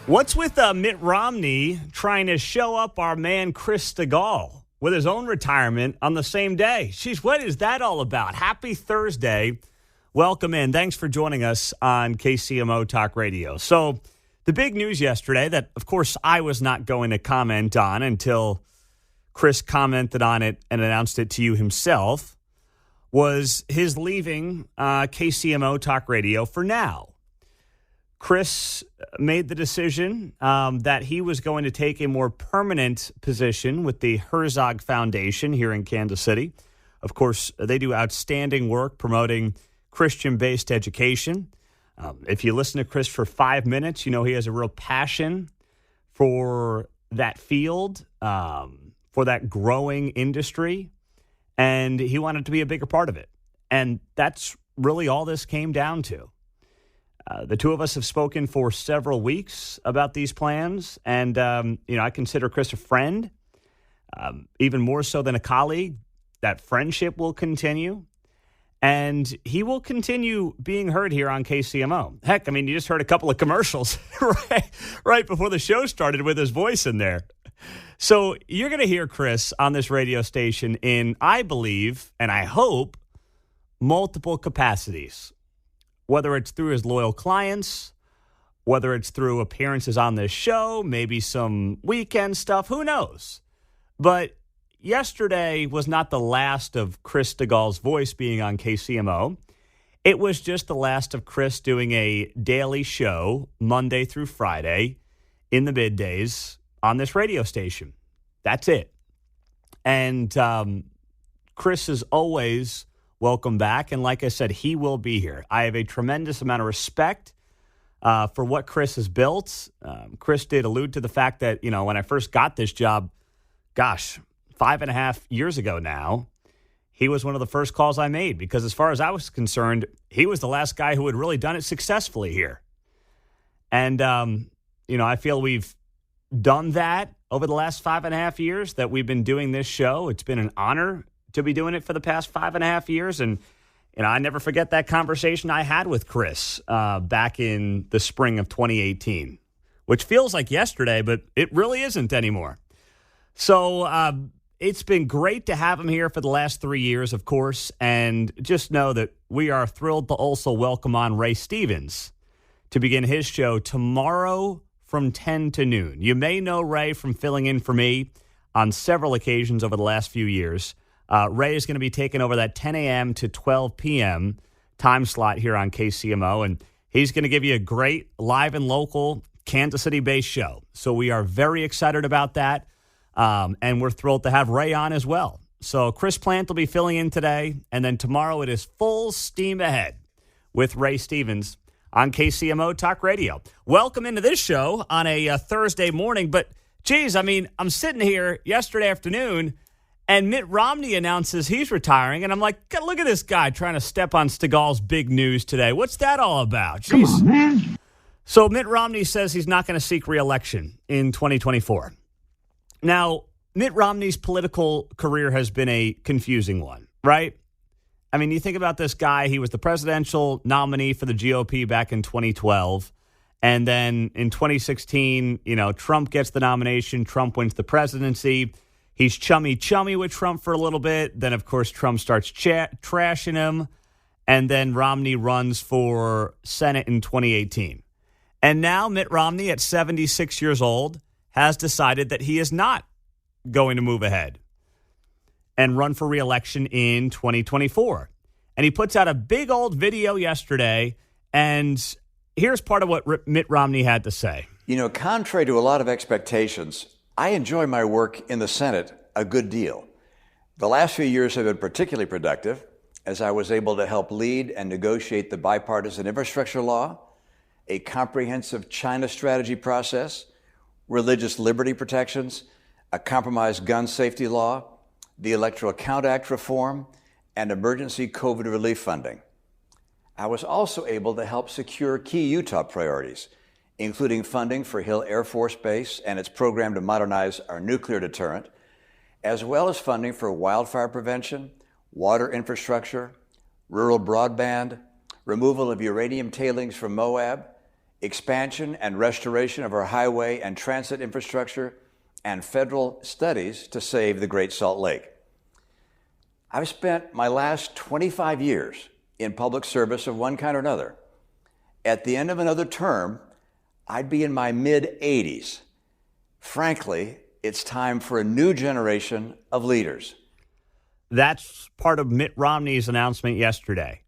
What's with Mitt Romney trying to show up our man Chris Stigall with his own retirement on the same day? Jeez, what is that all about? Happy Thursday. Welcome in. Thanks for joining us on KCMO Talk Radio. So the big news yesterday that, of course, I was not going to comment on until Chris commented on it and announced it to you himself was his leaving KCMO Talk Radio for now. Chris made the decision that he was going to take a more permanent position with the Herzog Foundation here in Kansas City. Of course, they do outstanding work promoting Christian-based education. If you listen to Chris for 5 minutes, you know he has a real passion for that field, for that growing industry, and he wanted to be a bigger part of it. And that's really all this came down to. The two of us have spoken for several weeks about these plans, and, I consider Chris a friend, even more so than a colleague. That friendship will continue, and he will continue being heard here on KCMO. Heck, you just heard a couple of commercials right before the show started with his voice in there. So you're going to hear Chris on this radio station in, I believe, and I hope, multiple capacities. Whether it's through his loyal clients, whether it's through appearances on this show, maybe some weekend stuff, who knows? But yesterday was not the last of Chris Stigall's voice being on KCMO. It was just the last of Chris doing a daily show Monday through Friday in the middays on this radio station. That's it. And Chris is always welcome back. And like I said, he will be here. I have a tremendous amount of respect for what Chris has built. Chris did allude to the fact that, when I first got this job, 5.5 years ago now, he was one of the first calls I made because as far as I was concerned, he was the last guy who had really done it successfully here. And, I feel we've done that over the last 5.5 years that we've been doing this show. It's been an honor to be doing it for the past 5.5 years. And, I never forget that conversation I had with Chris back in the spring of 2018, which feels like yesterday, but it really isn't anymore. So it's been great to have him here for the last 3 years, of course. And just know that we are thrilled to also welcome on Ray Stevens to begin his show tomorrow from 10 to noon. You may know Ray from filling in for me on several occasions over the last few years. Ray is going to be taking over that 10 a.m. to 12 p.m. time slot here on KCMO, and he's going to give you a great live and local Kansas City-based show. So we are very excited about that, and we're thrilled to have Ray on as well. So Chris Plant will be filling in today, and then tomorrow it is full steam ahead with Ray Stevens on KCMO Talk Radio. Welcome into this show on a Thursday morning, but geez, I'm sitting here yesterday afternoon, and Mitt Romney announces he's retiring, and I'm like, God, look at this guy trying to step on Stigall's big news today. What's that all about? Jeez. Come on, man. So Mitt Romney says he's not going to seek re-election in 2024. Now, Mitt Romney's political career has been a confusing one, right? You think about this guy. He was the presidential nominee for the GOP back in 2012. And then in 2016, Trump gets the nomination. Trump wins the presidency. He's chummy with Trump for a little bit. Then, of course, Trump starts trashing him. And then Romney runs for Senate in 2018. And now Mitt Romney, at 76 years old, has decided that he is not going to move ahead and run for re-election in 2024. And he puts out a big old video yesterday. And here's part of what Mitt Romney had to say. Contrary to a lot of expectations, I enjoy my work in the Senate a good deal. The last few years have been particularly productive as I was able to help lead and negotiate the bipartisan infrastructure law, a comprehensive China strategy process, religious liberty protections, a compromised gun safety law, the Electoral Count Act reform, and emergency COVID relief funding. I was also able to help secure key Utah priorities, including funding for Hill Air Force Base and its program to modernize our nuclear deterrent, as well as funding for wildfire prevention, water infrastructure, rural broadband, removal of uranium tailings from Moab, expansion and restoration of our highway and transit infrastructure, and federal studies to save the Great Salt Lake. I've spent my last 25 years in public service of one kind or another. At the end of another term, I'd be in my mid-80s. Frankly, it's time for a new generation of leaders. That's part of Mitt Romney's announcement yesterday.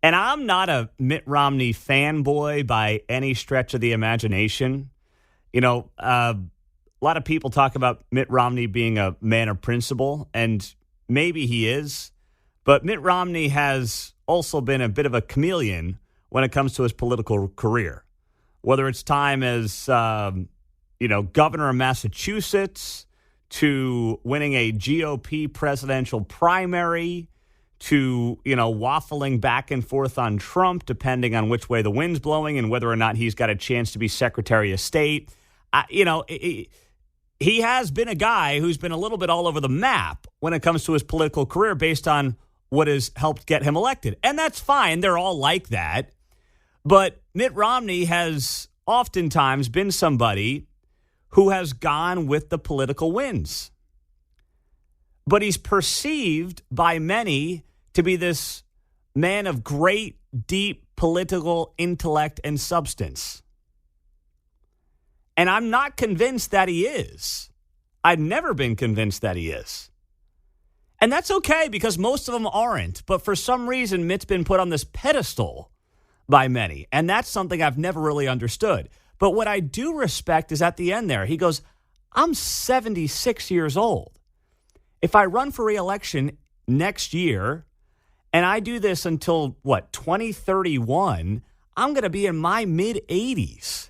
And I'm not a Mitt Romney fanboy by any stretch of the imagination. You know, a lot of people talk about Mitt Romney being a man of principle, and maybe he is. But Mitt Romney has also been a bit of a chameleon when it comes to his political career. Whether it's time as, governor of Massachusetts, to winning a GOP presidential primary, to, waffling back and forth on Trump, depending on which way the wind's blowing and whether or not he's got a chance to be Secretary of State. He has been a guy who's been a little bit all over the map when it comes to his political career based on what has helped get him elected. And that's fine. They're all like that. But Mitt Romney has oftentimes been somebody who has gone with the political winds. But he's perceived by many to be this man of great, deep political intellect and substance. And I'm not convinced that he is. I've never been convinced that he is. And that's okay, because most of them aren't. But for some reason, Mitt's been put on this pedestal by many. And that's something I've never really understood. But what I do respect is at the end there, he goes, I'm 76 years old. If I run for re-election next year and I do this until, 2031, I'm going to be in my mid-80s.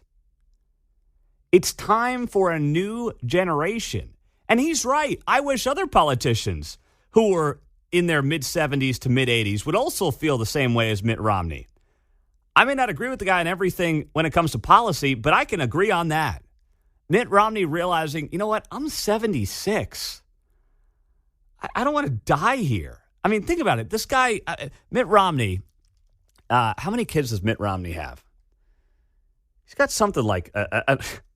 It's time for a new generation. And he's right. I wish other politicians who were in their mid-70s to mid-80s would also feel the same way as Mitt Romney. I may not agree with the guy on everything when it comes to policy, but I can agree on that. Mitt Romney realizing, you know what, I'm 76. I don't want to die here. I mean, think about it. This guy, Mitt Romney, how many kids does Mitt Romney have? He's got something like,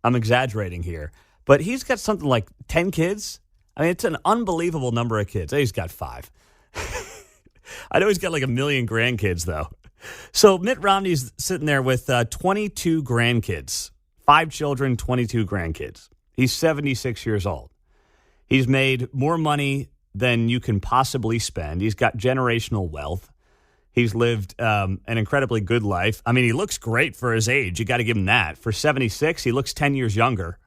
I'm exaggerating here, but he's got something like 10 kids. I mean, it's an unbelievable number of kids. He's got 5. I know he's got like 1 million grandkids, though. So Mitt Romney's sitting there with 22 grandkids, 5 children, 22 grandkids. He's 76 years old. He's made more money than you can possibly spend. He's got generational wealth. He's lived an incredibly good life. I mean, he looks great for his age. You got to give him that. For 76, he looks 10 years younger.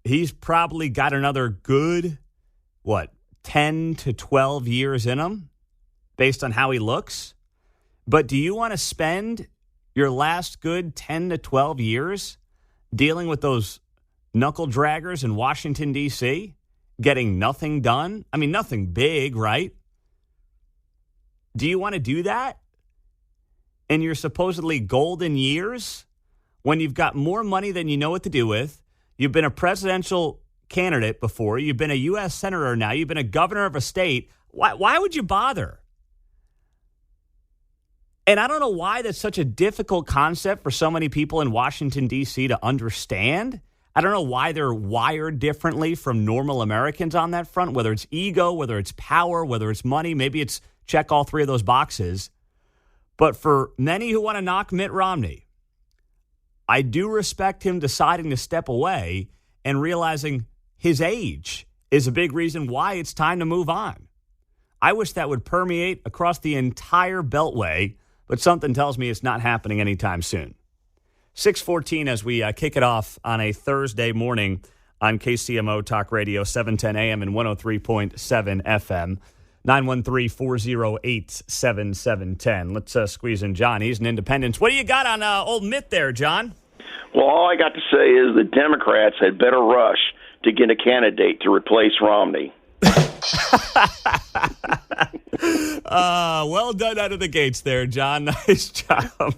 He's probably got another good, 10 to 12 years in him based on how he looks. But do you want to spend your last good 10 to 12 years dealing with those knuckle draggers in Washington, D.C., getting nothing done? I mean, nothing big, right? Do you want to do that in your supposedly golden years when you've got more money than you know what to do with? You've been a presidential candidate before. You've been a U.S. senator now. You've been a governor of a state. Why would you bother? And I don't know why that's such a difficult concept for so many people in Washington, D.C. to understand. I don't know why they're wired differently from normal Americans on that front, whether it's ego, whether it's power, whether it's money. Maybe it's check all 3 of those boxes. But for many who want to knock Mitt Romney, I do respect him deciding to step away and realizing his age is a big reason why it's time to move on. I wish that would permeate across the entire Beltway, but something tells me it's not happening anytime soon. 6:14 as we kick it off on a Thursday morning on KCMO Talk Radio, 710 AM and 103.7 FM, 913-408-7710. Let's squeeze in John. He's an independent. What do you got on old Mitt there, John? Well, all I got to say is the Democrats had better rush to get a candidate to replace Romney. Well done out of the gates there, John. Nice job.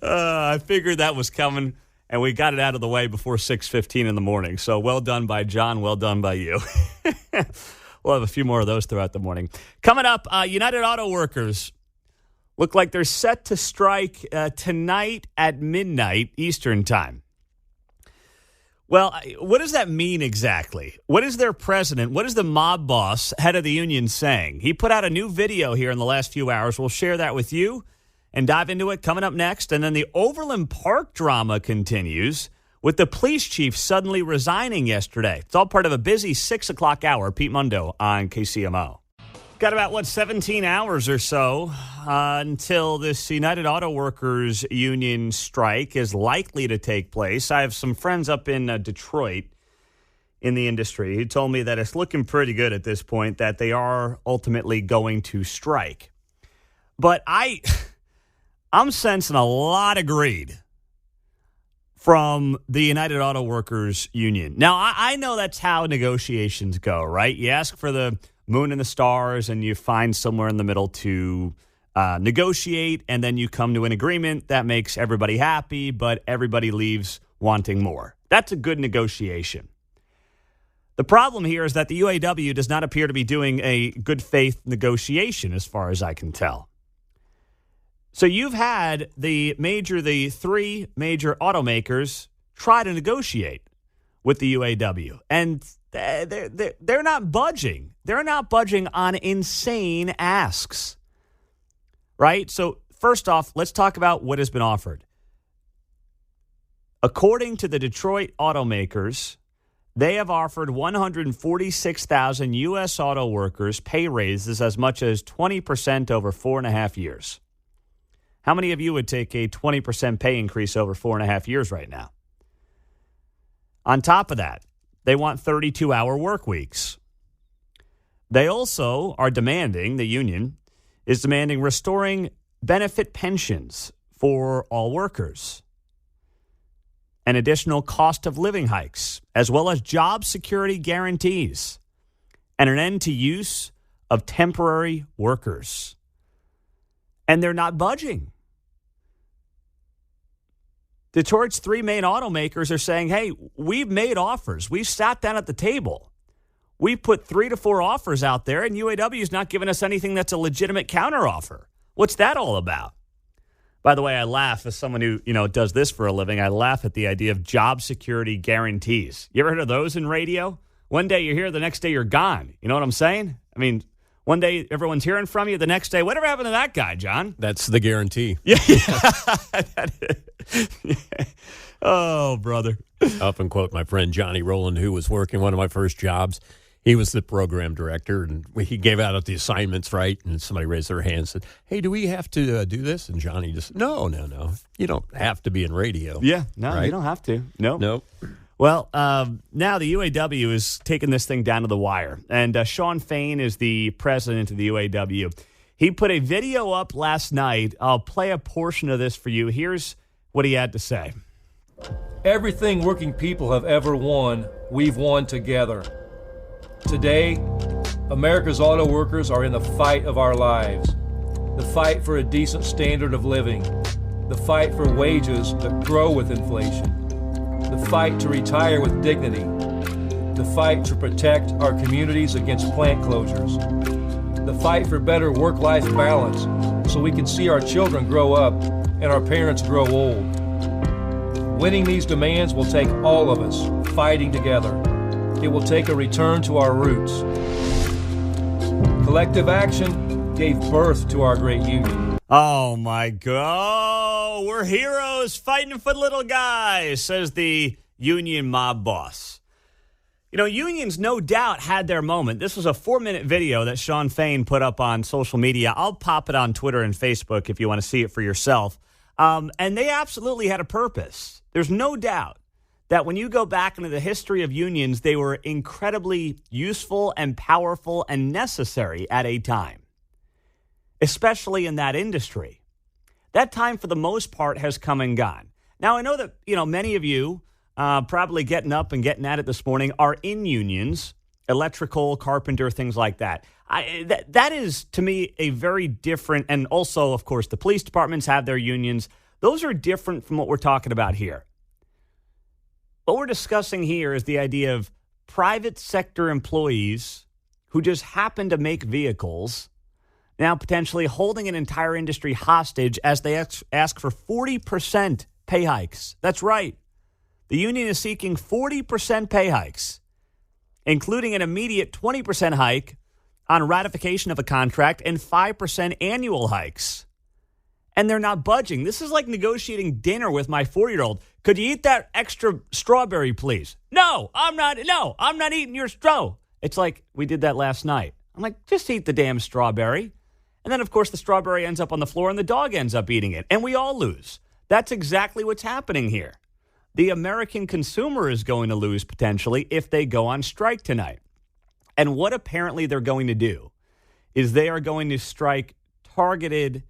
I figured that was coming, and we got it out of the way before 6:15 in the morning. So well done by John. Well done by you. We'll have a few more of those throughout the morning. Coming up, United Auto Workers look like they're set to strike tonight at midnight Eastern time. Well, what does that mean exactly? What is their president, what is the mob boss, head of the union, saying? He put out a new video here in the last few hours. We'll share that with you and dive into it coming up next. And then the Overland Park drama continues with the police chief suddenly resigning yesterday. It's all part of a busy 6 o'clock hour. Pete Mundo on KCMO. Got about, 17 hours or so until this United Auto Workers Union strike is likely to take place. I have some friends up in Detroit in the industry who told me that it's looking pretty good at this point, that they are ultimately going to strike. But I'm sensing a lot of greed from the United Auto Workers Union. Now, I know that's how negotiations go, right? You ask for the moon and the stars, and you find somewhere in the middle to negotiate, and then you come to an agreement that makes everybody happy, but everybody leaves wanting more. That's a good negotiation. The problem here is that the UAW does not appear to be doing a good faith negotiation, as far as I can tell. So you've had the three major automakers try to negotiate with the UAW, and they're not budging. They're not budging on insane asks, right? So first off, let's talk about what has been offered. According to the Detroit automakers, they have offered 146,000 U.S. auto workers pay raises as much as 20% over 4.5 years. How many of you would take a 20% pay increase over 4.5 years right now? On top of that, they want 32-hour work weeks. They also are demanding, the union is demanding restoring benefit pensions for all workers, and additional cost of living hikes, as well as job security guarantees, and an end to use of temporary workers. And they're not budging. Detroit's three main automakers are saying, hey, we've made offers. We've sat down at the table. We put 3 to 4 offers out there, and UAW is not giving us anything that's a legitimate counteroffer. What's that all about? By the way, I laugh as someone who, does this for a living. I laugh at the idea of job security guarantees. You ever heard of those in radio? One day you're here, the next day you're gone. You know what I'm saying? I mean, one day everyone's hearing from you, the next day, whatever happened to that guy, John? That's the guarantee. Yeah. Oh, brother. I often quote my friend Johnny Rowland, who was working one of my first jobs. He was the program director, and he gave out the assignments, right? And somebody raised their hand and said, hey, do we have to do this? And Johnny just, no. You don't have to be in radio. Yeah, no, right? You don't have to. Nope. Well, now the UAW is taking this thing down to the wire. And Shawn Fain is the president of the UAW. He put a video up last night. I'll play a portion of this for you. Here's what he had to say. Everything working people have ever won, we've won together. Today, America's auto workers are in the fight of our lives. The fight for a decent standard of living. The fight for wages that grow with inflation. The fight to retire with dignity. The fight to protect our communities against plant closures. The fight for better work-life balance so we can see our children grow up and our parents grow old. Winning these demands will take all of us fighting together. It will take a return to our roots. Collective action gave birth to our great union. Oh, my God. We're heroes fighting for little guys, says the union mob boss. Unions no doubt had their moment. This was a 4-minute video that Shawn Fain put up on social media. I'll pop it on Twitter and Facebook if you want to see it for yourself. And they absolutely had a purpose. There's no doubt that when you go back into the history of unions, they were incredibly useful and powerful and necessary at a time, especially in that industry. That time, for the most part, has come and gone. Now, I know that, many of you probably getting up and getting at it this morning are in unions, electrical, carpenter, things like that. That is, to me, a very different, and also, of course, the police departments have their unions. Those are different from what we're talking about here. What we're discussing here is the idea of private sector employees who just happen to make vehicles now potentially holding an entire industry hostage as they ask for 40% pay hikes. That's right. The union is seeking 40% pay hikes, including an immediate 20% hike on ratification of a contract and 5% annual hikes. And they're not budging. This is like negotiating dinner with my 4-year-old. Could you eat that extra strawberry, please? No, I'm not eating your straw. It's like we did that last night. I'm like, just eat the damn strawberry. And then, of course, the strawberry ends up on the floor and the dog ends up eating it. And we all lose. That's exactly what's happening here. The American consumer is going to lose potentially if they go on strike tonight. And what apparently they're going to do is they are going to strike targeted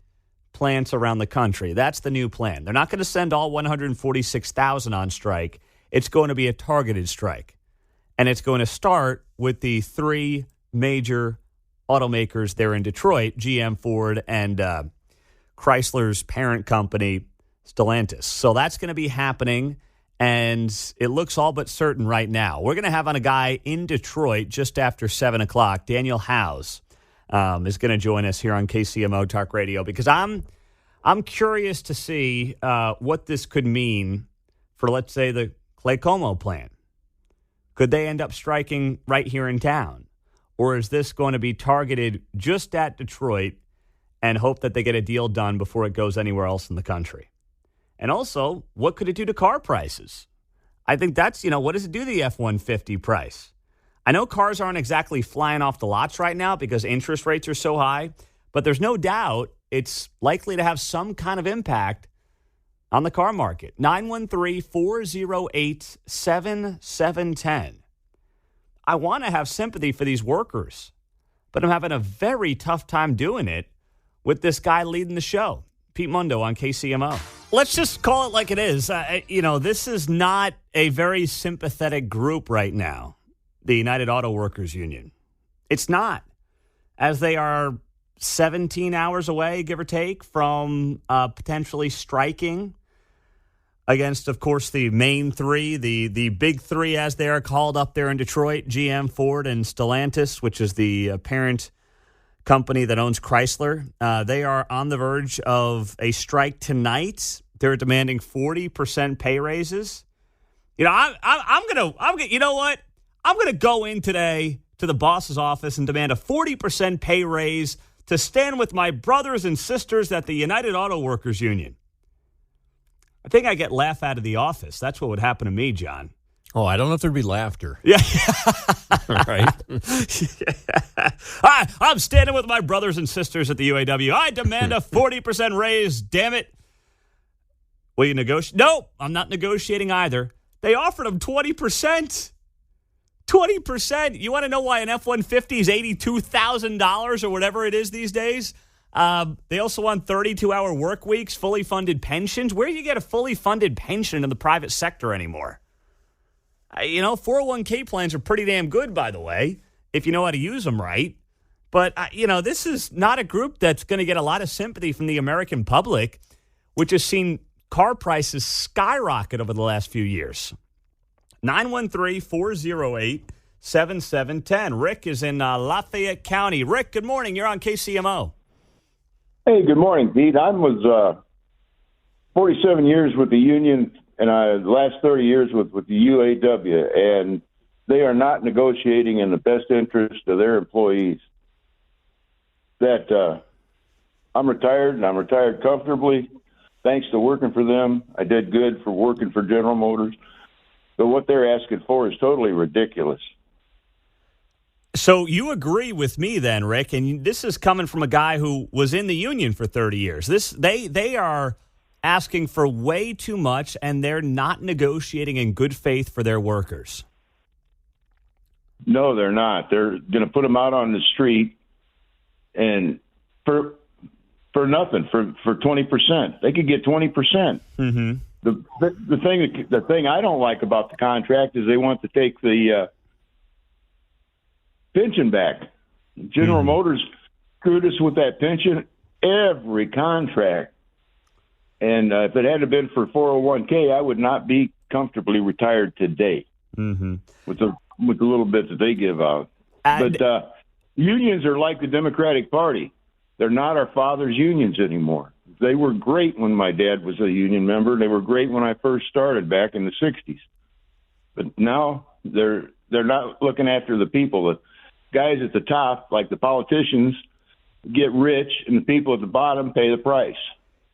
plants around the country. That's the new plan. They're not going to send all 146,000 on strike. It's going to be a targeted strike. And it's going to start with the 3 major automakers there in Detroit, GM, Ford, and Chrysler's parent company, Stellantis. So that's going to be happening, and it looks all but certain right now. We're going to have on a guy in Detroit just after 7 o'clock, Daniel Howes, is going to join us here on KCMO Talk Radio, because I'm curious to see what this could mean for, let's say, the Claycomo plant. Could they end up striking right here in town? Or is this going to be targeted just at Detroit and hope that they get a deal done before it goes anywhere else in the country? And also, what could it do to car prices? I think that's, what does it do to the F-150 price? I know cars aren't exactly flying off the lots right now because interest rates are so high, but there's no doubt it's likely to have some kind of impact on the car market. 913-408-7710. I want to have sympathy for these workers, but I'm having a very tough time doing it with this guy leading the show, Pete Mundo on KCMO. Let's just call it like it is. This is not a very sympathetic group right now, the United Auto Workers Union. It's not, as they are 17 hours away, give or take, from potentially striking against, of course, the main 3, the big 3, as they are called up there in Detroit, GM, Ford, and Stellantis, which is the parent company that owns Chrysler. They are on the verge of a strike tonight. They're demanding 40% pay raises. I'm gonna go in today to the boss's office and demand a 40% pay raise to stand with my brothers and sisters at the United Auto Workers Union. I think I get laughed out of the office. That's what would happen to me, John. Oh, I don't know if there'd be laughter. Yeah. Right? I'm standing with my brothers and sisters at the UAW. I demand a 40% raise, damn it. Will you negotiate? No, I'm not negotiating either. They offered them 20%. 20%. You want to know why an F-150 is $82,000 or whatever it is these days? They also want 32-hour work weeks, fully funded pensions. Where do you get a fully funded pension in the private sector anymore? 401k plans are pretty damn good, by the way, if you know how to use them right. But, this is not a group that's going to get a lot of sympathy from the American public, which has seen car prices skyrocket over the last few years. 913-408-7710. Rick is in Lafayette County. Rick, good morning. You're on KCMO. Hey, good morning, Pete. I was 47 years with the union, and the last 30 years with the UAW, and they are not negotiating in the best interest of their employees. I'm retired, and I'm retired comfortably, thanks to working for them. I did good for working for General Motors. But what they're asking for is totally ridiculous. So you agree with me then, Rick, and this is coming from a guy who was in the union for 30 years. They are asking for way too much, and they're not negotiating in good faith for their workers. No, they're not. They're going to put them out on the street, and for nothing, for 20%. They could get 20%. Mm-hmm. The thing I don't like about the contract is they want to take the pension back. General Motors screwed us with that pension every contract. And if it hadn't been for 401k, I would not be comfortably retired today with the little bit that they give out. But unions are like the Democratic Party. They're not our father's unions anymore. They were great when my dad was a union member. They were great when I first started back in the 60s. But now they're not looking after the people. The guys at the top, like the politicians, get rich, and the people at the bottom pay the price.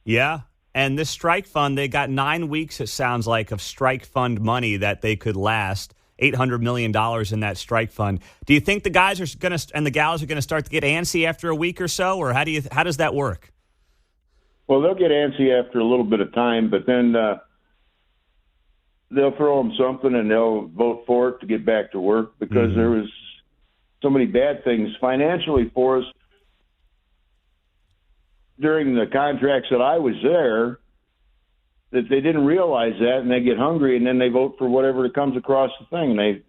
Yeah. And this strike fund, they got 9 weeks, it sounds like, of strike fund money that they could last. $800 million in that strike fund. Do you think the guys are going to and the gals are going to start to get antsy after a week or so, or how does that work? Well, they'll get antsy after a little bit of time, but then they'll throw them something and they'll vote for it to get back to work because there was so many bad things financially for us during the contracts that I was there that they didn't realize that, and they get hungry, and then they vote for whatever comes across the thing, and they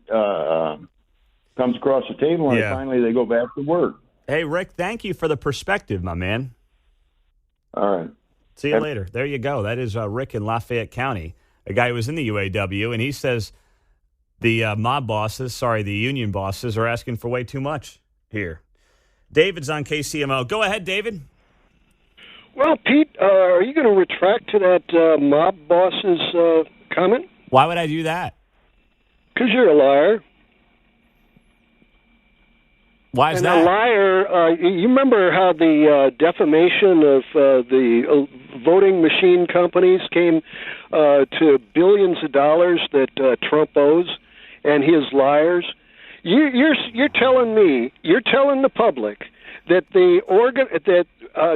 comes across the table, and finally they go back to work. Hey, Rick, thank you for the perspective, my man. All right. See you later. There you go. That is Rick in Lafayette County, a guy who was in the UAW, and he says the the union bosses are asking for way too much here. David's on KCMO. Go ahead, David. Well, Pete, are you going to retract to that mob boss's comment? Why would I do that? Because you're a liar. Why is that? And a liar, you remember how the defamation of the voting machine companies came to billions of dollars that Trump owes, and his liars? You're telling me, you're telling the public that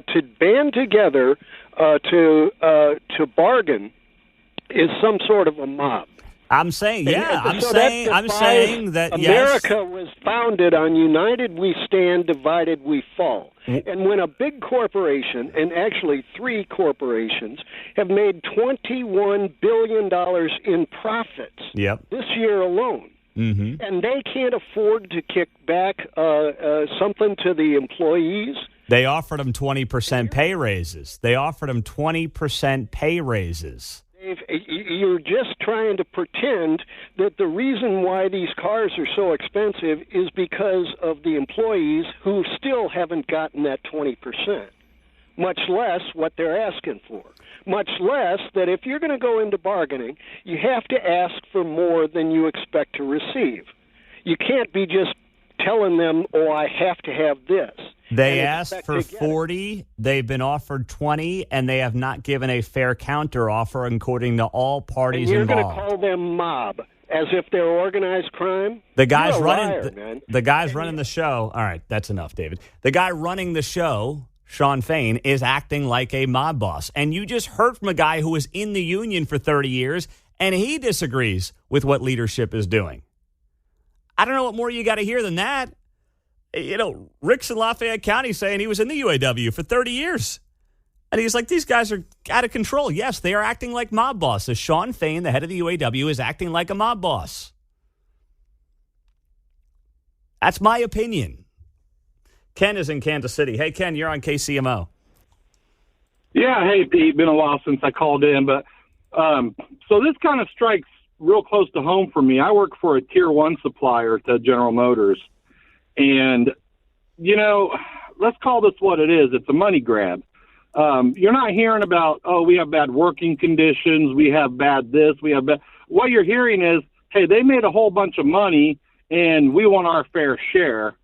to band together to bargain is some sort of a mob. I'm saying, I'm saying that America was founded on united we stand, divided we fall. And when a big corporation, and actually 3 corporations, have made $21 billion in profits this year alone, and they can't afford to kick back something to the employees. They offered them 20% pay raises. Dave, you're just trying to pretend that the reason why these cars are so expensive is because of the employees who still haven't gotten that 20%, much less what they're asking for. Much less that if you're going to go into bargaining, you have to ask for more than you expect to receive. You can't be just telling them, oh, I have to have this. They asked for 40, they've been offered 20, and they have not given a fair counteroffer according to all parties involved. You're going to call them mob as if they're organized crime? The guy's running the show. All right, that's enough, David. The guy running the show, Sean Fain, is acting like a mob boss. And you just heard from a guy who was in the union for 30 years, and he disagrees with what leadership is doing. I don't know what more you got to hear than that. You know, Rick's in Lafayette County saying he was in the UAW for 30 years. And he's like, these guys are out of control. Yes, they are acting like mob bosses. Sean Fain, the head of the UAW, is acting like a mob boss. That's my opinion. Ken is in Kansas City. Hey, Ken, you're on KCMO. Yeah, hey, Pete. Been a while since I called in. But so this kind of strikes real close to home for me. I work for a Tier 1 supplier to General Motors. And, you know, let's call this what it is. It's a money grab. You're not hearing about, oh, we have bad working conditions, we have bad this, we have bad. What you're hearing is, hey, they made a whole bunch of money, and we want our fair share.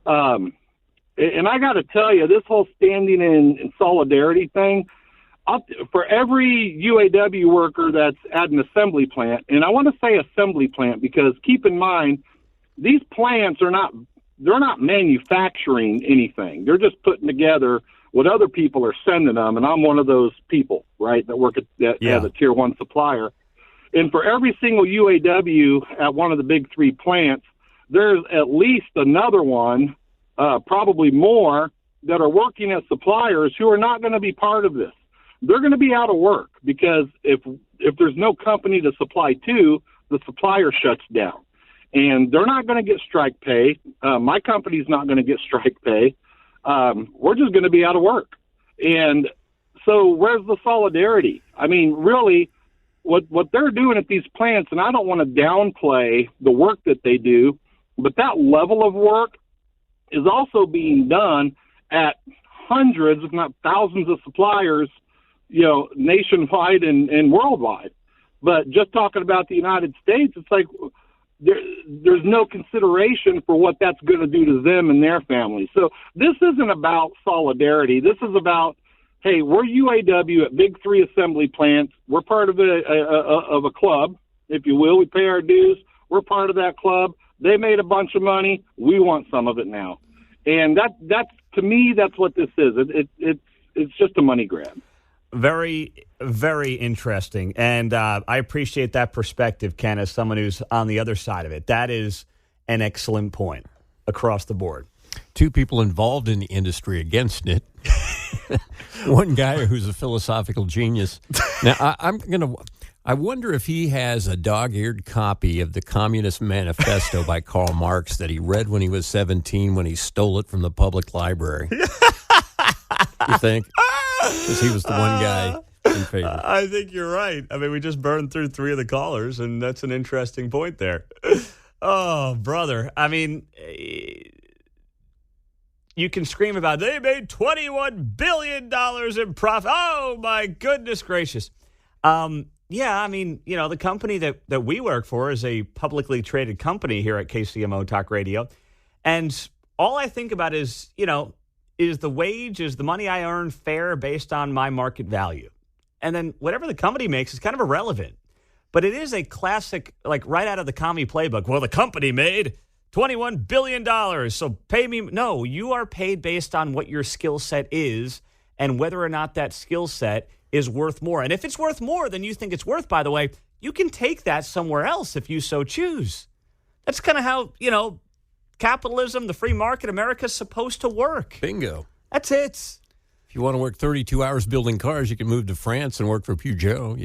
And I got to tell you, this whole standing in solidarity thing, for every UAW worker that's at an assembly plant, and I want to say assembly plant because keep in mind, these plants are not – they're not manufacturing anything. They're just putting together what other people are sending them, and I'm one of those people, right, that work at a Tier 1 supplier. And for every single UAW at one of the big 3 plants, there's at least another one, probably more, that are working at suppliers who are not going to be part of this. They're going to be out of work because if there's no company to supply to, the supplier shuts down. And they're not going to get strike pay. My company's not going to get strike pay. We're just going to be out of work. And so where's the solidarity? I mean, really, what they're doing at these plants, and I don't want to downplay the work that they do, but that level of work is also being done at hundreds, if not thousands of suppliers, nationwide and worldwide. But just talking about the United States, it's like there's no consideration for what that's going to do to them and their families. So this isn't about solidarity. This is about, hey, we're UAW at Big Three assembly plants. We're part of a club, if you will. We pay our dues. We're part of that club. They made a bunch of money. We want some of it now. And that's to me, that's what this is. It's just a money grab. Very, very interesting. And I appreciate that perspective, Ken, as someone who's on the other side of it. That is an excellent point across the board. Two people involved in the industry against it. One guy who's a philosophical genius. Now, I wonder if he has a dog-eared copy of the Communist Manifesto by Karl Marx that he read when he was 17 when he stole it from the public library. You think? Because he was the one guy in favor. I think you're right. I mean, we just burned through 3 of the callers, and that's an interesting point there. Oh, brother. I mean, you can scream about they made $21 billion in profit. Oh, my goodness gracious. Yeah, I mean, the company that we work for is a publicly traded company here at KCMO Talk Radio. And all I think about is, is the wage, is the money I earn fair based on my market value? And then whatever the company makes is kind of irrelevant. But it is a classic, like right out of the commie playbook. Well, the company made $21 billion, so pay me. No, you are paid based on what your skill set is and whether or not that skill set is worth more. And if it's worth more than you think it's worth, by the way, you can take that somewhere else if you so choose. That's kind of how, capitalism, the free market, America's supposed to work. Bingo. That's it. If you want to work 32 hours building cars, you can move to France and work for Peugeot,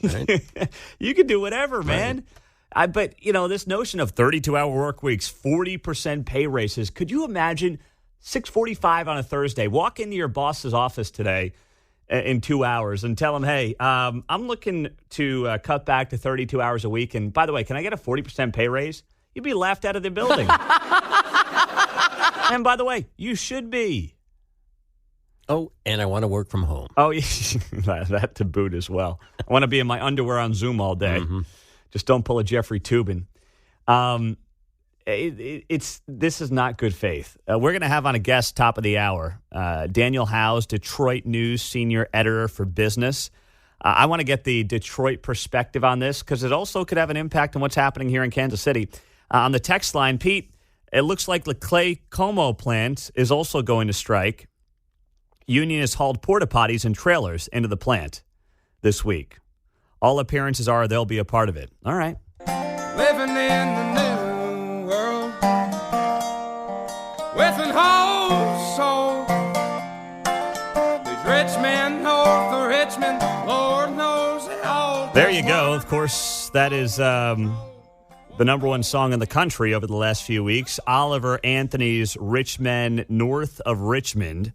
Right? You can do whatever, man. Right. But, this notion of 32-hour work weeks, 40% pay raises. Could you imagine 6:45 on a Thursday, walk into your boss's office today in 2 hours and tell him, hey, I'm looking to cut back to 32 hours a week. And by the way, can I get a 40% pay raise? You'd be laughed out of the building. And by the way, you should be. Oh, and I want to work from home. Oh, yeah. That to boot as well. I want to be in my underwear on Zoom all day. Mm-hmm. Just don't pull a Jeffrey Toobin. This is not good faith. We're going to have on a guest top of the hour, Daniel Howes, Detroit News senior editor for business. I want to get the Detroit perspective on this because it also could have an impact on what's happening here in Kansas City. On the text line, Pete, it looks like the Clay Como plant is also going to strike. Union has hauled porta potties and trailers into the plant this week. All appearances are they'll be a part of it. All right. Living in the new world with an whole soul. These rich men north of Richmond, Lord knows it all. There you go. Of course, that is the number one song in the country over the last few weeks. Oliver Anthony's Rich Men North of Richmond.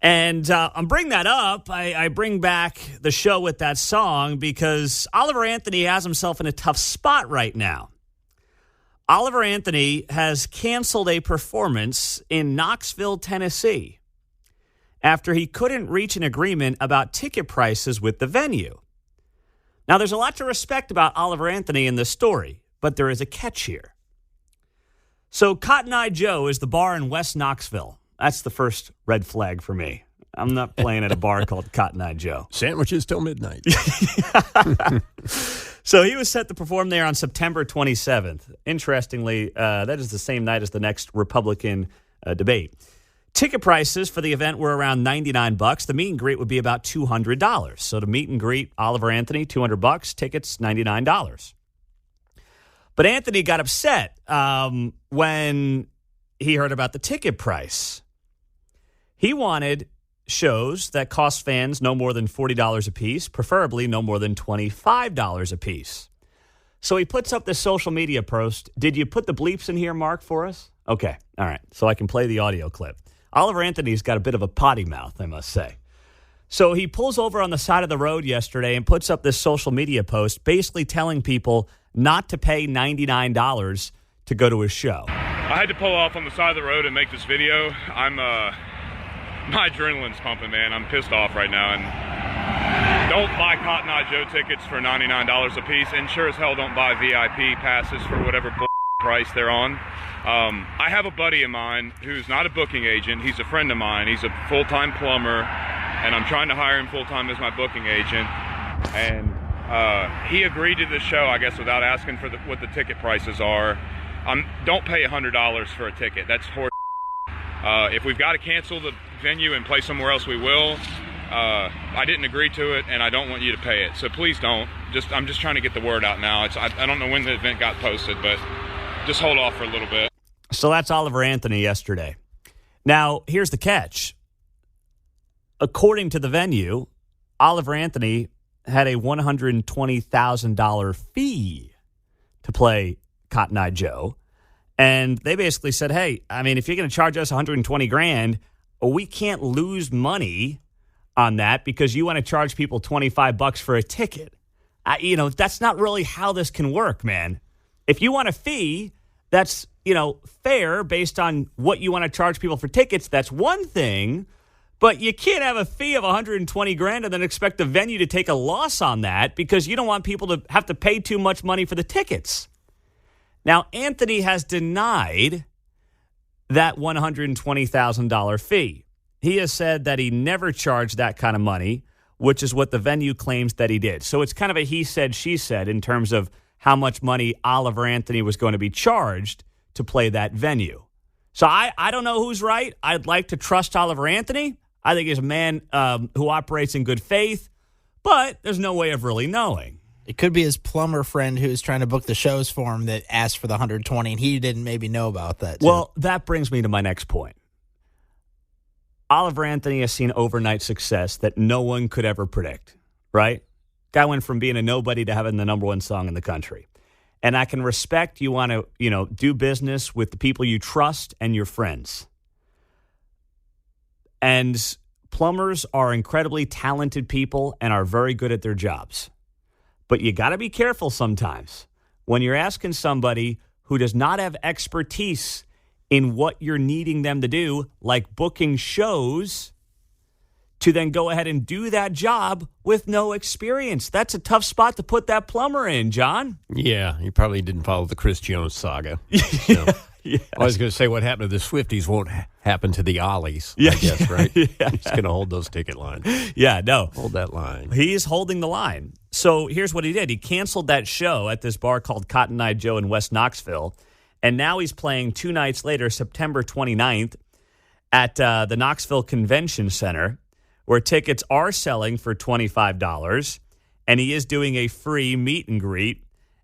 And I'm bringing that up. I bring back the show with that song because Oliver Anthony has himself in a tough spot right now. Oliver Anthony has canceled a performance in Knoxville, Tennessee, after he couldn't reach an agreement about ticket prices with the venue. Now, there's a lot to respect about Oliver Anthony in this story, but there is a catch here. So Cotton Eye Joe is the bar in West Knoxville. That's the first red flag for me. I'm not playing at a bar called Cotton Eye Joe. Sandwiches till midnight. So he was set to perform there on September 27th. Interestingly, that is the same night as the next Republican debate. Ticket prices for the event were around $99. The meet and greet would be about $200. So to meet and greet Oliver Anthony, $200. Tickets, $99. But Anthony got upset when he heard about the ticket price. He wanted shows that cost fans no more than $40 a piece, preferably no more than $25 a piece. So he puts up this social media post. Did you put the bleeps in here, Mark, for us? Okay, all right, so I can play the audio clip. Oliver Anthony's got a bit of a potty mouth, I must say. So he pulls over on the side of the road yesterday and puts up this social media post basically telling people not to pay $99 to go to his show. I had to pull off on the side of the road and make this video. I'm my adrenaline's pumping, man. I'm pissed off right now. And don't buy Cotton Eye Joe tickets for $99 a piece, and sure as hell don't buy VIP passes for whatever price they're on. I have a buddy of mine who's not a booking agent. He's a friend of mine. He's a full-time plumber, and I'm trying to hire him full-time as my booking agent. And he agreed to the show, I guess, without asking for what the ticket prices are. Don't pay $100 for a ticket. That's horse. If we've got to cancel the venue and play somewhere else, we will. I didn't agree to it, and I don't want you to pay it. So please don't. I'm just trying to get the word out now. I don't know when the event got posted, but just hold off for a little bit. So that's Oliver Anthony yesterday. Now, here's the catch. According to the venue, Oliver Anthony had a $120,000 fee to play Cotton Eye Joe. And they basically said, hey, I mean, if you're going to charge us $120,000, we can't lose money on that because you want to charge people $25 for a ticket. That's not really how this can work, man. If you want a fee that's, fair based on what you want to charge people for tickets, that's one thing. But you can't have a fee of $120,000 and then expect the venue to take a loss on that because you don't want people to have to pay too much money for the tickets. Now, Anthony has denied that $120,000 fee. He has said that he never charged that kind of money, which is what the venue claims that he did. So it's kind of a he said, she said in terms of how much money Oliver Anthony was going to be charged to play that venue. So I don't know who's right. I'd like to trust Oliver Anthony. I think he's a man who operates in good faith, but there's no way of really knowing. It could be his plumber friend who's trying to book the shows for him that asked for the $120, and he didn't maybe know about that, too. Well, that brings me to my next point. Oliver Anthony has seen overnight success that no one could ever predict, right? Guy went from being a nobody to having the number one song in the country. And I can respect you want to, do business with the people you trust and your friends. And plumbers are incredibly talented people and are very good at their jobs. But you got to be careful sometimes when you're asking somebody who does not have expertise in what you're needing them to do, like booking shows, to then go ahead and do that job with no experience. That's a tough spot to put that plumber in, John. Yeah, he probably didn't follow the Chris Jones saga. Yes. I was going to say what happened to the Swifties won't happen to the Ollies, I guess, right? Yeah. He's going to hold those ticket lines. Yeah, no. Hold that line. He is holding the line. So here's what he did. He canceled that show at this bar called Cotton Eye Joe in West Knoxville, and now he's playing 2 nights later, September 29th, at the Knoxville Convention Center, where tickets are selling for $25, and he is doing a free meet and greet,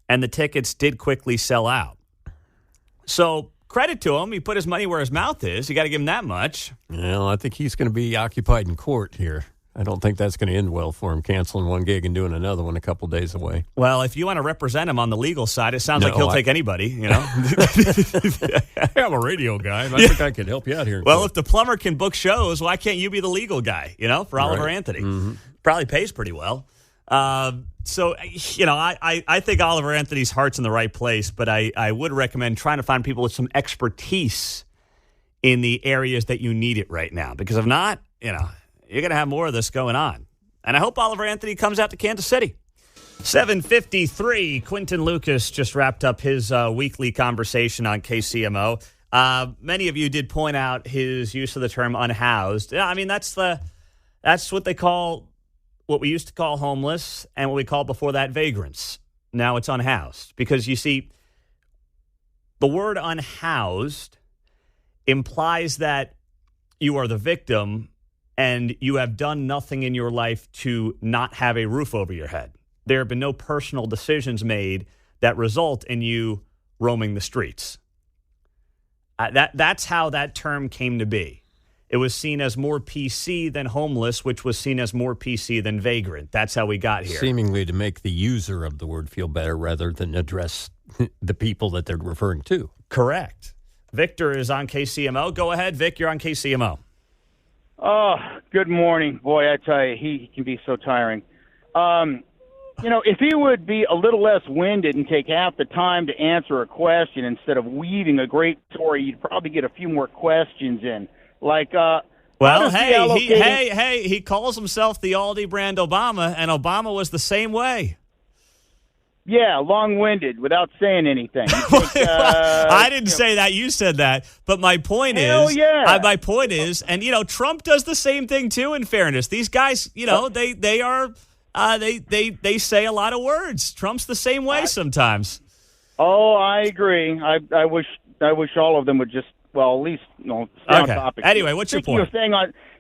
and the tickets did quickly sell out. So credit to him. He put his money where his mouth is. You got to give him that much. Well, I think he's going to be occupied in court here. I don't think that's going to end well for him, canceling one gig and doing another one a couple days away. Well, if you want to represent him on the legal side, it sounds like he'll take anybody, I'm a radio guy, and I think I could help you out here. Well, if the plumber can book shows, why can't you be the legal guy, for Oliver Anthony? Mm-hmm. Probably pays pretty well. I think Oliver Anthony's heart's in the right place, but I would recommend trying to find people with some expertise in the areas that you need it right now. Because if not, you're going to have more of this going on. And I hope Oliver Anthony comes out to Kansas City. 7:53, Quentin Lucas just wrapped up his weekly conversation on KCMO. Many of you did point out his use of the term unhoused. I mean, that's what they call, what we used to call homeless, and what we called before that vagrants. Now it's unhoused. Because you see, the word unhoused implies that you are the victim and you have done nothing in your life to not have a roof over your head. There have been no personal decisions made that result in you roaming the streets. That's how that term came to be. It was seen as more PC than homeless, which was seen as more PC than vagrant. That's how we got here. Seemingly to make the user of the word feel better rather than address the people that they're referring to. Correct. Victor is on KCMO. Go ahead, Vic. You're on KCMO. Oh, good morning. Boy, I tell you, he can be so tiring. If he would be a little less winded and take half the time to answer a question instead of weaving a great story, you'd probably get a few more questions in. Like, Well, hey, he calls himself the Aldi brand Obama, and Obama was the same way. Yeah, long-winded without saying anything. I didn't say that. You said that. But my point is, and Trump does the same thing too. In fairness, these guys, they say a lot of words. Trump's the same way sometimes. Oh, I agree. I wish all of them would just, at least stay on topic. Anyway, what's your point?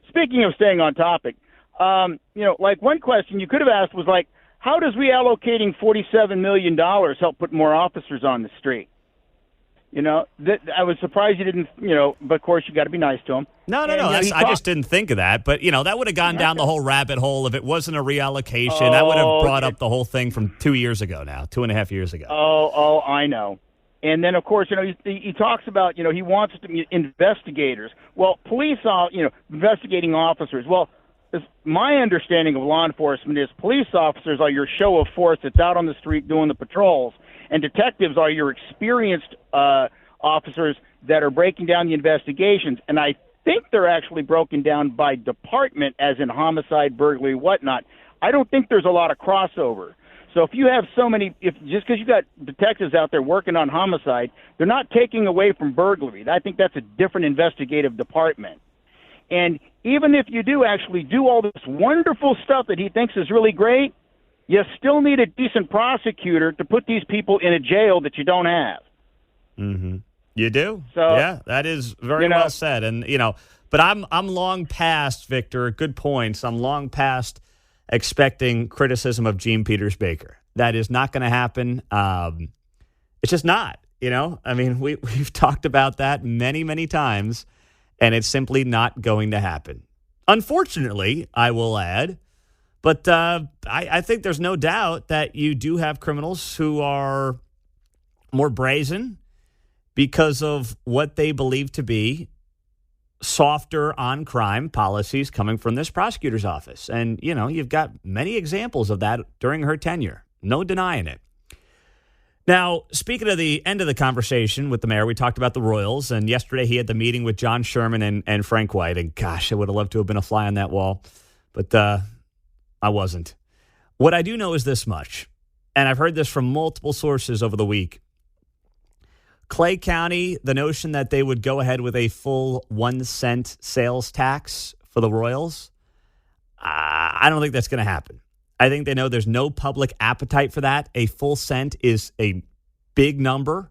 Speaking of staying on topic, like one question you could have asked was like, how does reallocating $47 million help put more officers on the street? I was surprised you didn't, but of course you got to be nice to him. No. I just didn't think of that. But, that would have gone down the whole rabbit hole if it wasn't a reallocation. That would have brought up the whole thing from 2 years ago now, 2.5 years ago. Oh, I know. And then, of course, he talks about, he wants investigators. Well, police, investigating officers. Well, my understanding of law enforcement is police officers are your show of force that's out on the street doing the patrols, and detectives are your experienced officers that are breaking down the investigations. And I think they're actually broken down by department, as in homicide, burglary, whatnot. I don't think there's a lot of crossover. So if you have just because you got detectives out there working on homicide, they're not taking away from burglary. I think that's a different investigative department. And even if you do actually do all this wonderful stuff that he thinks is really great, you still need a decent prosecutor to put these people in a jail that you don't have. Mm-hmm. You do? So, yeah, that is very well said. And, but I'm long past, Victor, good points. I'm long past expecting criticism of Gene Peters Baker. That is not going to happen. It's just not, I mean, we've talked about that many, many times. And it's simply not going to happen. Unfortunately, I will add. But I think there's no doubt that you do have criminals who are more brazen because of what they believe to be softer on-crime policies coming from this prosecutor's office. And, you've got many examples of that during her tenure. No denying it. Now, speaking of the end of the conversation with the mayor, we talked about the Royals, and yesterday he had the meeting with John Sherman and Frank White, and gosh, I would have loved to have been a fly on that wall, but I wasn't. What I do know is this much, and I've heard this from multiple sources over the week. Clay County, the notion that they would go ahead with a full 1 cent sales tax for the Royals, I don't think that's going to happen. I think they know there's no public appetite for that. A full cent is a big number.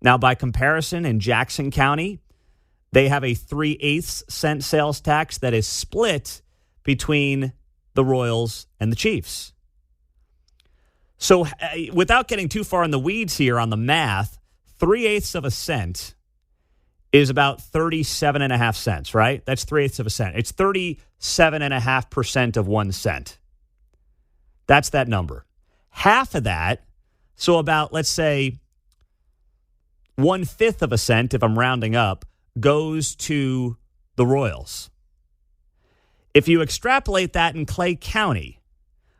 Now, by comparison, in Jackson County, they have a 3/8 cent sales tax that is split between the Royals and the Chiefs. So without getting too far in the weeds here on the math, 3/8 of a cent is about 37.5 cents, right? That's 3/8 of a cent. It's 37.5% of 1 cent. That's that number. Half of that, so about, let's say, 1/5 of a cent, if I'm rounding up, goes to the Royals. If you extrapolate that in Clay County,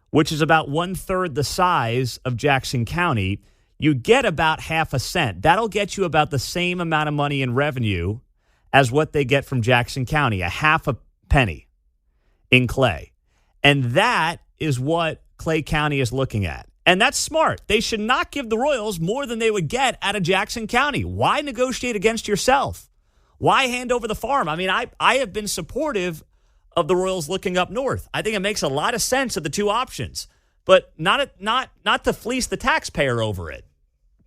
which is about 1/3 the size of Jackson County, you get about half a cent. That'll get you about the same amount of money in revenue as what they get from Jackson County, a half a penny in Clay. And that is what Clay County is looking at. And that's smart. They should not give the Royals more than they would get out of Jackson County. Why negotiate against yourself? Why hand over the farm? I mean, I have been supportive of the Royals looking up north. I think it makes a lot of sense of the two options, but not to fleece the taxpayer over it.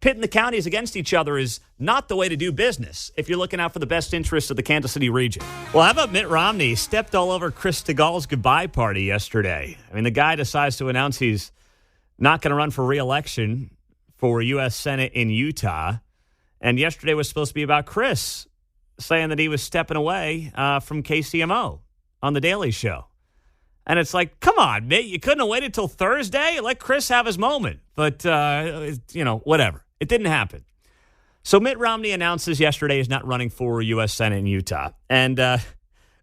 Pitting the counties against each other is not the way to do business if you're looking out for the best interests of the Kansas City region. Well, how about Mitt Romney stepped all over Chris Stigall's goodbye party yesterday? I mean, the guy decides to announce he's not going to run for re-election for U.S. Senate in Utah. And yesterday was supposed to be about Chris saying that he was stepping away from KCMO on The Daily Show. And it's like, come on, Mitt, you couldn't have waited till Thursday? Let Chris have his moment. But, whatever. It didn't happen. So Mitt Romney announces yesterday he's not running for U.S. Senate in Utah. And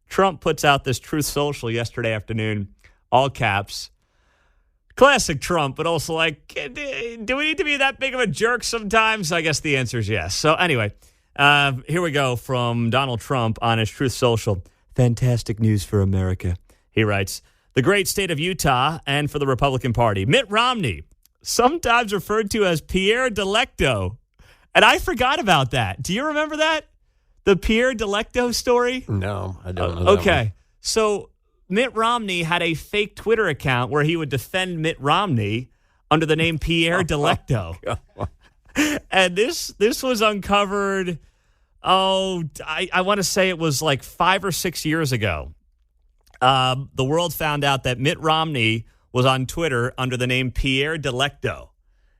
Trump puts out this Truth Social yesterday afternoon, all caps. Classic Trump, but also like, do we need to be that big of a jerk sometimes? I guess the answer is yes. So anyway, here we go from Donald Trump on his Truth Social. Fantastic news for America. He writes, the great state of Utah and for the Republican Party. Mitt Romney, sometimes referred to as Pierre Delecto. And I forgot about that. Do you remember that? The Pierre Delecto story? No, I don't know that Okay. one. So Mitt Romney had a fake Twitter account where he would defend Mitt Romney under the name Pierre Delecto. And this was uncovered, I want to say it was like 5 or 6 years ago. The world found out that Mitt Romney was on Twitter under the name Pierre Delecto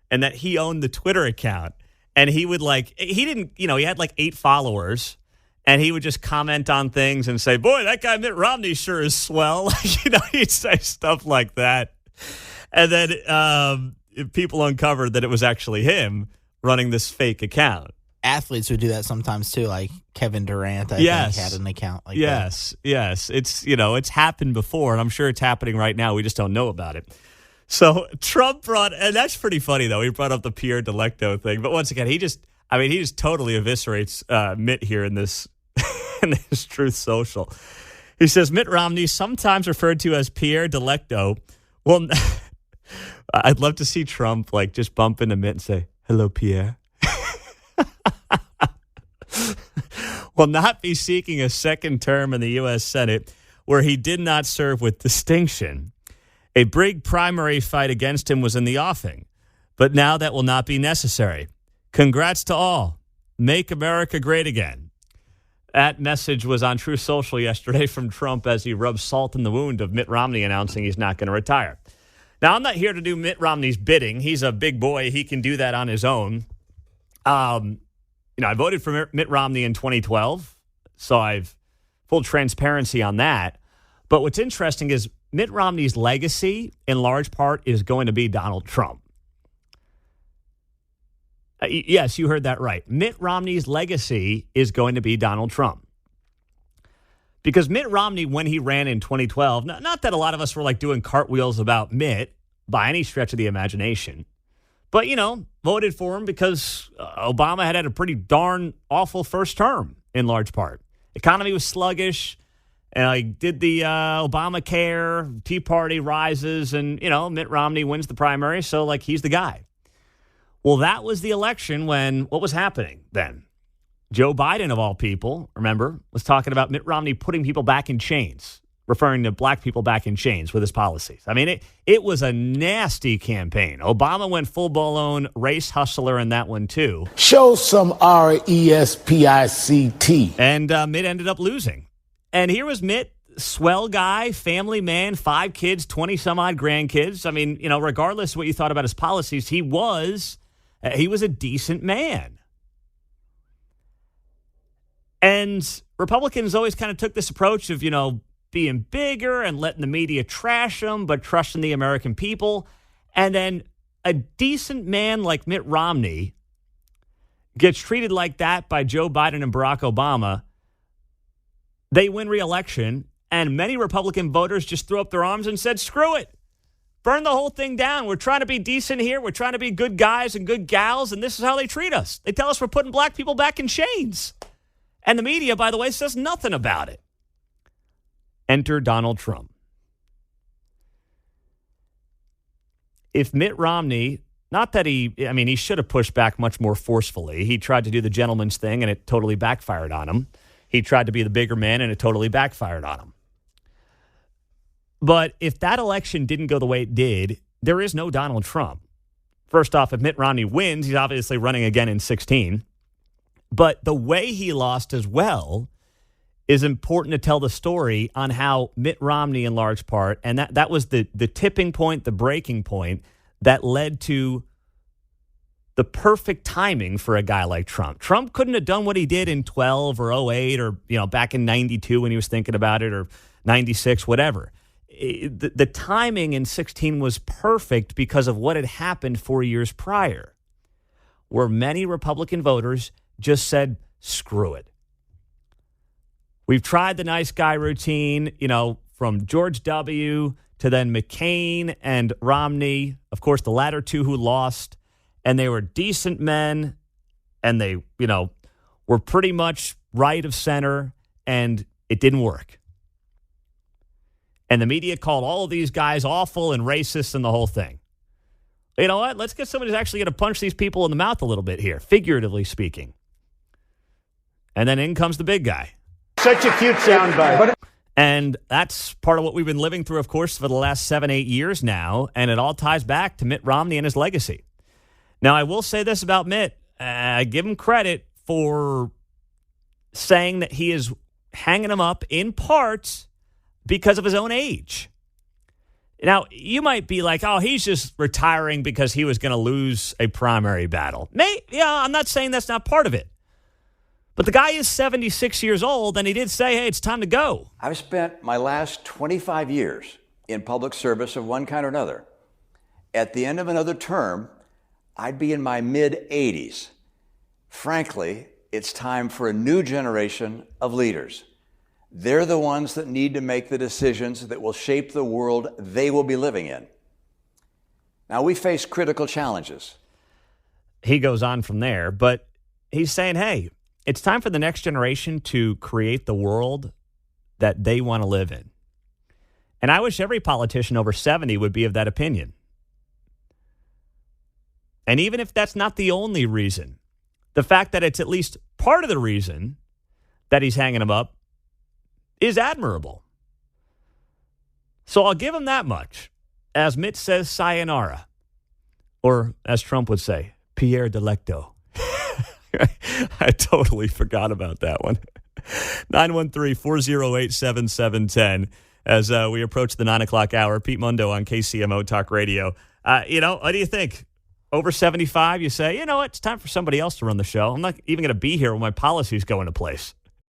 and that he owned the Twitter account. And he would he had like 8 followers. And he would just comment on things and say, boy, that guy Mitt Romney sure is swell. He'd say stuff like that. And then people uncovered that it was actually him running this fake account. Athletes would do that sometimes too, like Kevin Durant, I think, had an account like that. Yes. It's happened before, and I'm sure it's happening right now. We just don't know about it. So Trump and that's pretty funny, though. He brought up the Pierre Delecto thing. But once again, he just totally eviscerates Mitt here in this in his Truth Social. He says, Mitt Romney, sometimes referred to as Pierre Delecto. Well, I'd love to see Trump just bump into Mitt and say, hello, Pierre. Will not be seeking a second term in the U.S. Senate where he did not serve with distinction. A big primary fight against him was in the offing, but now that will not be necessary. Congrats to all. Make America great again. That message was on Truth Social yesterday from Trump as he rubs salt in the wound of Mitt Romney announcing he's not going to retire. Now, I'm not here to do Mitt Romney's bidding. He's a big boy. He can do that on his own. I voted for Mitt Romney in 2012, so I've full transparency on that. But what's interesting is Mitt Romney's legacy, in large part, is going to be Donald Trump. Yes, you heard that right. Mitt Romney's legacy is going to be Donald Trump. Because Mitt Romney, when he ran in 2012, not that a lot of us were doing cartwheels about Mitt by any stretch of the imagination, but, voted for him because Obama had a pretty darn awful first term, in large part. Economy was sluggish, and I did the Obamacare, Tea Party rises, and, Mitt Romney wins the primary, so, he's the guy. Well, that was the election when, what was happening then? Joe Biden, of all people, remember, was talking about Mitt Romney putting people back in chains, referring to black people back in chains with his policies. I mean, it was a nasty campaign. Obama went full-blown race hustler in that one, too. Show some RESPICT. And Mitt ended up losing. And here was Mitt, swell guy, family man, 5 kids, 20-some-odd grandkids. I mean, regardless of what you thought about his policies, he was a decent man. And Republicans always kind of took this approach of, being bigger and letting the media trash them, but trusting the American people. And then a decent man like Mitt Romney gets treated like that by Joe Biden and Barack Obama. They win re-election, and many Republican voters just threw up their arms and said, screw it. Burn the whole thing down. We're trying to be decent here. We're trying to be good guys and good gals, and this is how they treat us. They tell us we're putting black people back in chains. And the media, by the way, says nothing about it. Enter Donald Trump. If Mitt Romney, not that he should have pushed back much more forcefully. He tried to do the gentleman's thing, and it totally backfired on him. He tried to be the bigger man, and it totally backfired on him. But if that election didn't go the way it did, there is no Donald Trump. First off, if Mitt Romney wins, he's obviously running again in 2016. But the way he lost as well is important to tell the story on how Mitt Romney, in large part, and that was the tipping point, the breaking point that led to the perfect timing for a guy like Trump. Trump couldn't have done what he did in 12 or 08 or back in 92 when he was thinking about it, or 96, whatever. The timing in 2016 was perfect because of what had happened 4 years prior, where many Republican voters just said, screw it. We've tried the nice guy routine, from George W. to then McCain and Romney, of course, the latter two who lost, and they were decent men, and they, were pretty much right of center, and it didn't work. And the media called all of these guys awful and racist and the whole thing. You know what? Let's get somebody who's actually going to punch these people in the mouth a little bit here, figuratively speaking. And then in comes the big guy. Such a cute soundbite. And that's part of what we've been living through, of course, for the last 7-8 years now. And it all ties back to Mitt Romney and his legacy. Now, I will say this about Mitt. I give him credit for saying that he is hanging him up in part because of his own age. Now, you might be like, oh, he's just retiring because he was going to lose a primary battle. I'm not saying that's not part of it. But the guy is 76 years old, and he did say, hey, it's time to go. I've spent my last 25 years in public service of one kind or another. At the end of another term, I'd be in my mid-80s. Frankly, it's time for a new generation of leaders. They're the ones that need to make the decisions that will shape the world they will be living in. Now, we face critical challenges. He goes on from there, but he's saying, hey, it's time for the next generation to create the world that they want to live in. And I wish every politician over 70 would be of that opinion. And even if that's not the only reason, the fact that it's at least part of the reason that he's hanging him up is admirable. So I'll give him that much. As Mitt says, sayonara. Or as Trump would say, Pierre Delecto. I totally forgot about that one. 913-408-7710 as we approach the 9 o'clock hour. Pete Mundo on KCMO Talk Radio. What do you think? Over 75, you say, you know what? It's time for somebody else to run the show. I'm not even going to be here when my policies go into place.